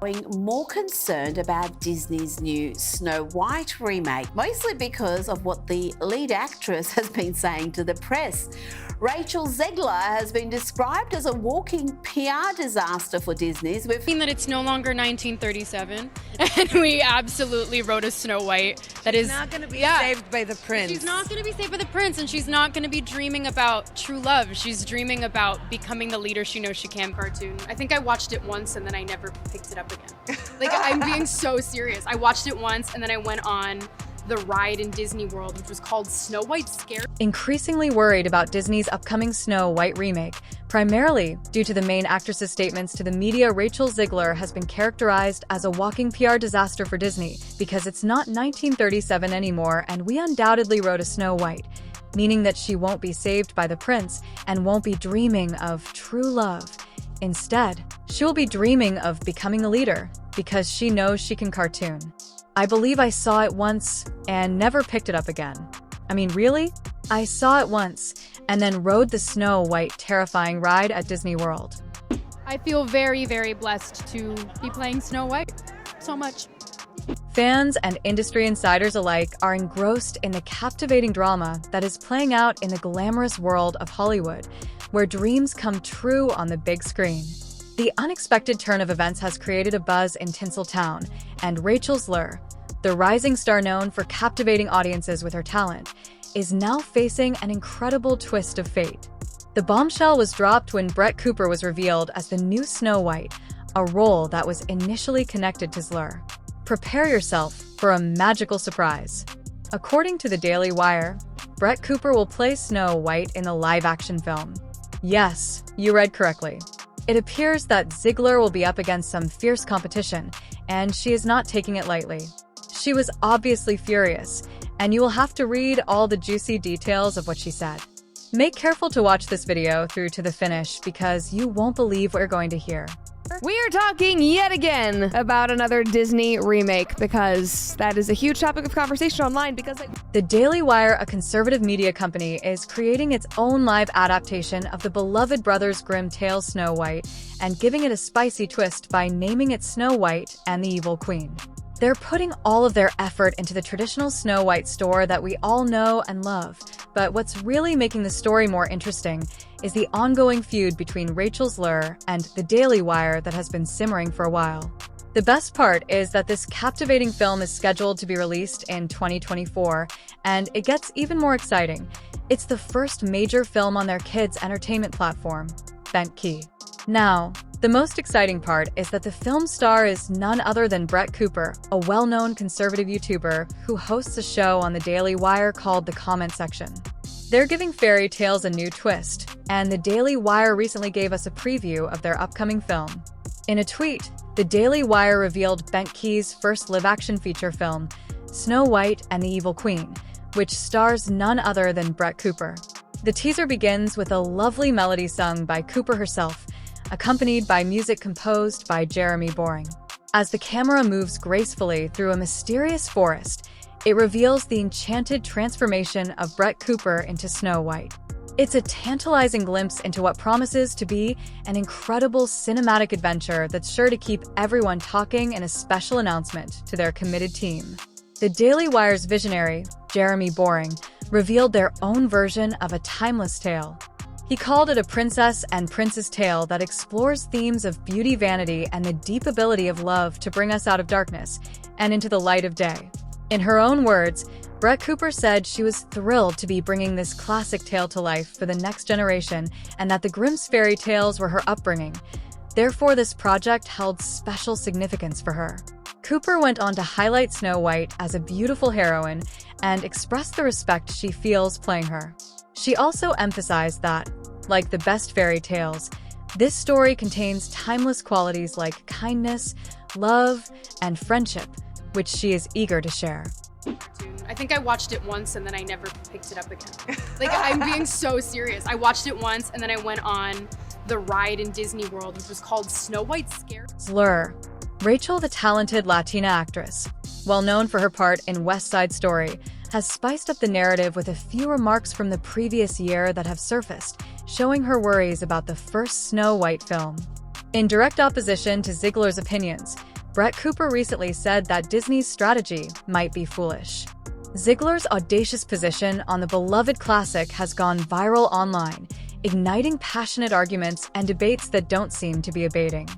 More concerned about Disney's new Snow White remake, mostly because of what the lead actress has been saying to the press. Rachel Zegler has been described as a walking PR disaster for Disney's. We've seen that it's no longer 1937, and we absolutely wrote a Snow White that she's not going to be saved by the prince. She's not going to be saved by the prince, and she's not going to be dreaming about true love. She's dreaming about becoming the leader she knows she can. Cartoon. I think I watched it once and then I never picked it up again. Like, I'm being so serious. I watched it once and then I went on the ride in Disney World, which was called Snow White Scare. Increasingly worried about Disney's upcoming Snow White remake, primarily due to the main actress's statements to the media. Rachel Zegler has been characterized as a walking PR disaster for Disney because it's not 1937 anymore, and we undoubtedly wrote a Snow White, meaning that she won't be saved by the prince and won't be dreaming of true love. Instead, she'll be dreaming of becoming a leader because she knows she can cartoon. I believe I saw it once and never picked it up again. I mean, really? I saw it once and then rode the Snow White terrifying ride at Disney World. I feel very, very blessed to be playing Snow White so much. Fans and industry insiders alike are engrossed in the captivating drama that is playing out in the glamorous world of Hollywood, where dreams come true on the big screen. The unexpected turn of events has created a buzz in Tinseltown, and Rachel Zegler, the rising star known for captivating audiences with her talent, is now facing an incredible twist of fate. The bombshell was dropped when Brett Cooper was revealed as the new Snow White, a role that was initially connected to Zegler. Prepare yourself for a magical surprise. According to the Daily Wire, Brett Cooper will play Snow White in the live-action film. Yes, you read correctly. It appears that Zegler will be up against some fierce competition, and she is not taking it lightly. She was obviously furious, and you will have to read all the juicy details of what she said. Make careful to watch this video through to the finish because you won't believe what you're going to hear. We are talking yet again about another Disney remake because that is a huge topic of conversation online The Daily Wire, a conservative media company, is creating its own live adaptation of the beloved Brothers Grimm tale Snow White and giving it a spicy twist by naming it Snow White and the Evil Queen. They're putting all of their effort into the traditional Snow White story that we all know and love, but what's really making the story more interesting is the ongoing feud between Rachel Zegler and the Daily Wire that has been simmering for a while. The best part is that this captivating film is scheduled to be released in 2024, and it gets even more exciting. It's the first major film on their kids' entertainment platform, Bent Key. Now, the most exciting part is that the film star is none other than Brett Cooper, a well-known conservative YouTuber who hosts a show on the Daily Wire called The Comment Section. They're giving fairy tales a new twist, and the Daily Wire recently gave us a preview of their upcoming film. In a tweet, the Daily Wire revealed Bent Key's first live-action feature film, Snow White and the Evil Queen, which stars none other than Brett Cooper. The teaser begins with a lovely melody sung by Cooper herself, accompanied by music composed by Jeremy Boring. As the camera moves gracefully through a mysterious forest, it reveals the enchanted transformation of Brett Cooper into Snow White. It's a tantalizing glimpse into what promises to be an incredible cinematic adventure that's sure to keep everyone talking in a special announcement to their committed team. The Daily Wire's visionary, Jeremy Boring, revealed their own version of a timeless tale. He called it a princess and prince's tale that explores themes of beauty, vanity, and the deep ability of love to bring us out of darkness and into the light of day. In her own words, Brett Cooper said she was thrilled to be bringing this classic tale to life for the next generation and that the Grimm's fairy tales were her upbringing. Therefore, this project held special significance for her. Cooper went on to highlight Snow White as a beautiful heroine and expressed the respect she feels playing her. She also emphasized that, like the best fairy tales, this story contains timeless qualities like kindness, love, and friendship, which she is eager to share. I think I watched it once and then I never picked it up again. Like, I'm being so serious. I watched it once and then I went on the ride in Disney World, which was called Snow White Scare. Zegler, Rachel, the talented Latina actress, well known for her part in West Side Story, has spiced up the narrative with a few remarks from the previous year that have surfaced, showing her worries about the first Snow White film. In direct opposition to Zegler's opinions, Brett Cooper recently said that Disney's strategy might be foolish. Zegler's audacious position on the beloved classic has gone viral online, igniting passionate arguments and debates that don't seem to be abating.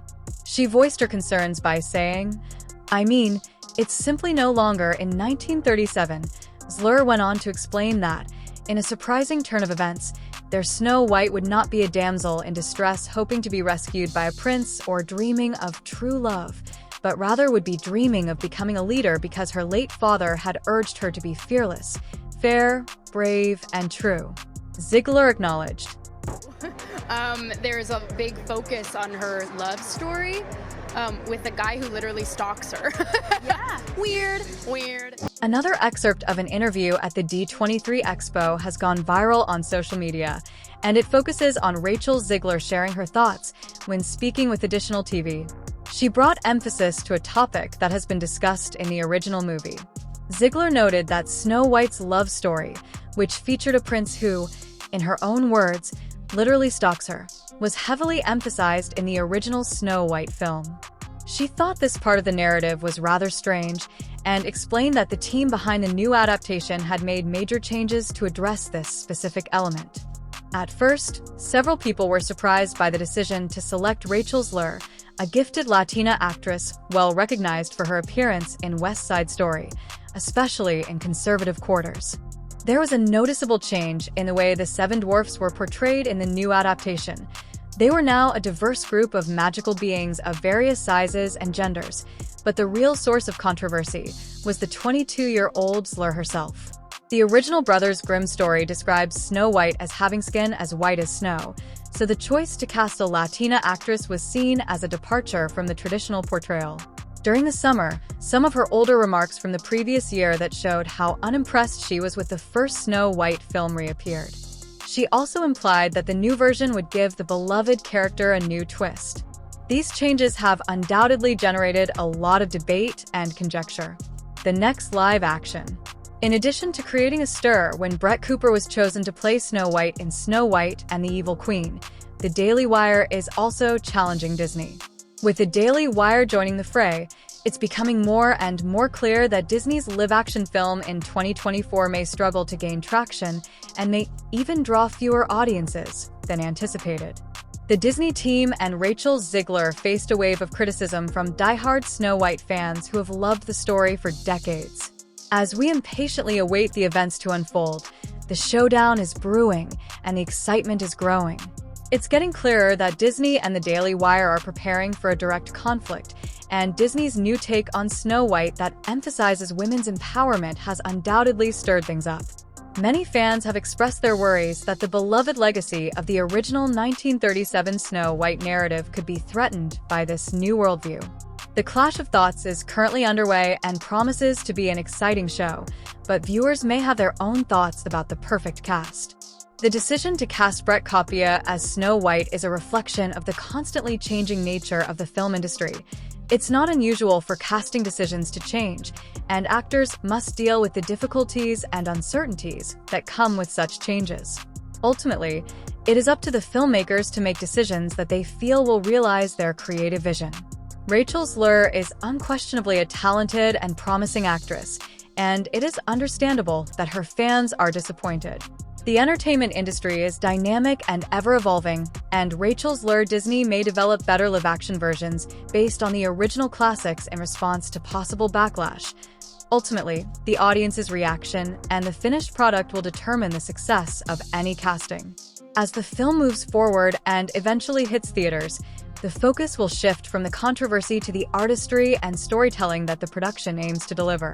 She voiced her concerns by saying, "I mean, it's simply no longer in 1937." Zegler went on to explain that, in a surprising turn of events, their Snow White would not be a damsel in distress hoping to be rescued by a prince or dreaming of true love, but rather would be dreaming of becoming a leader because her late father had urged her to be fearless, fair, brave, and true. Zegler acknowledged, There's a big focus on her love story with a guy who literally stalks her. Yeah. Weird. Another excerpt of an interview at the D23 Expo has gone viral on social media, and it focuses on Rachel Zegler sharing her thoughts when speaking with Additional TV. She brought emphasis to a topic that has been discussed in the original movie. Zegler noted that Snow White's love story, which featured a prince who, in her own words, literally stalks her, was heavily emphasized in the original Snow White film. She thought this part of the narrative was rather strange and explained that the team behind the new adaptation had made major changes to address this specific element. At first, several people were surprised by the decision to select Rachel Zegler, a gifted Latina actress well recognized for her appearance in West Side Story, especially in conservative quarters. There was a noticeable change in the way the Seven Dwarfs were portrayed in the new adaptation. They were now a diverse group of magical beings of various sizes and genders, but the real source of controversy was the 22-year-old Zegler herself. The original Brothers Grimm story describes Snow White as having skin as white as snow, so the choice to cast a Latina actress was seen as a departure from the traditional portrayal. During the summer, some of her older remarks from the previous year that showed how unimpressed she was with the first Snow White film reappeared. She also implied that the new version would give the beloved character a new twist. These changes have undoubtedly generated a lot of debate and conjecture. The next live action. In addition to creating a stir when Brett Cooper was chosen to play Snow White in Snow White and the Evil Queen, the Daily Wire is also challenging Disney. With the Daily Wire joining the fray, it's becoming more and more clear that Disney's live-action film in 2024 may struggle to gain traction and may even draw fewer audiences than anticipated. The Disney team and Rachel Zegler faced a wave of criticism from die-hard Snow White fans who have loved the story for decades. As we impatiently await the events to unfold, the showdown is brewing and the excitement is growing. It's getting clearer that Disney and the Daily Wire are preparing for a direct conflict, and Disney's new take on Snow White that emphasizes women's empowerment has undoubtedly stirred things up. Many fans have expressed their worries that the beloved legacy of the original 1937 Snow White narrative could be threatened by this new worldview. The clash of thoughts is currently underway and promises to be an exciting show, but viewers may have their own thoughts about the perfect cast. The decision to cast Brett Cooper as Snow White is a reflection of the constantly changing nature of the film industry. It's not unusual for casting decisions to change, and actors must deal with the difficulties and uncertainties that come with such changes. Ultimately, it is up to the filmmakers to make decisions that they feel will realize their creative vision. Rachel Zegler is unquestionably a talented and promising actress, and it is understandable that her fans are disappointed. The entertainment industry is dynamic and ever-evolving, and Rachel Zegler Disney may develop better live-action versions based on the original classics in response to possible backlash. Ultimately, the audience's reaction and the finished product will determine the success of any casting. As the film moves forward and eventually hits theaters, the focus will shift from the controversy to the artistry and storytelling that the production aims to deliver.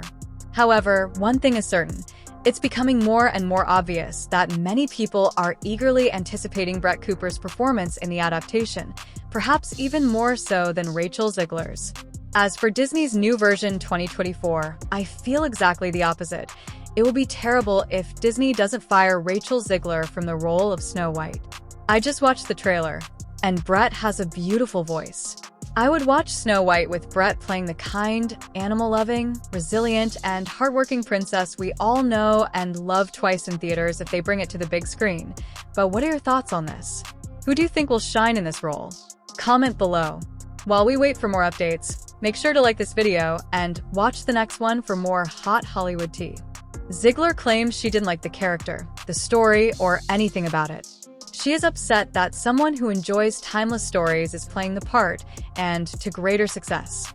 However, one thing is certain. It's becoming more and more obvious that many people are eagerly anticipating Brett Cooper's performance in the adaptation, perhaps even more so than Rachel Zegler's. As for Disney's new version 2024, I feel exactly the opposite. It will be terrible if Disney doesn't fire Rachel Zegler from the role of Snow White. I just watched the trailer, and Brett has a beautiful voice. I would watch Snow White with Brett playing the kind, animal-loving, resilient, and hardworking princess we all know and love twice in theaters if they bring it to the big screen. But what are your thoughts on this? Who do you think will shine in this role? Comment below. While we wait for more updates, make sure to like this video and watch the next one for more hot Hollywood tea. Zegler claims she didn't like the character, the story, or anything about it. She is upset that someone who enjoys timeless stories is playing the part, and to greater success.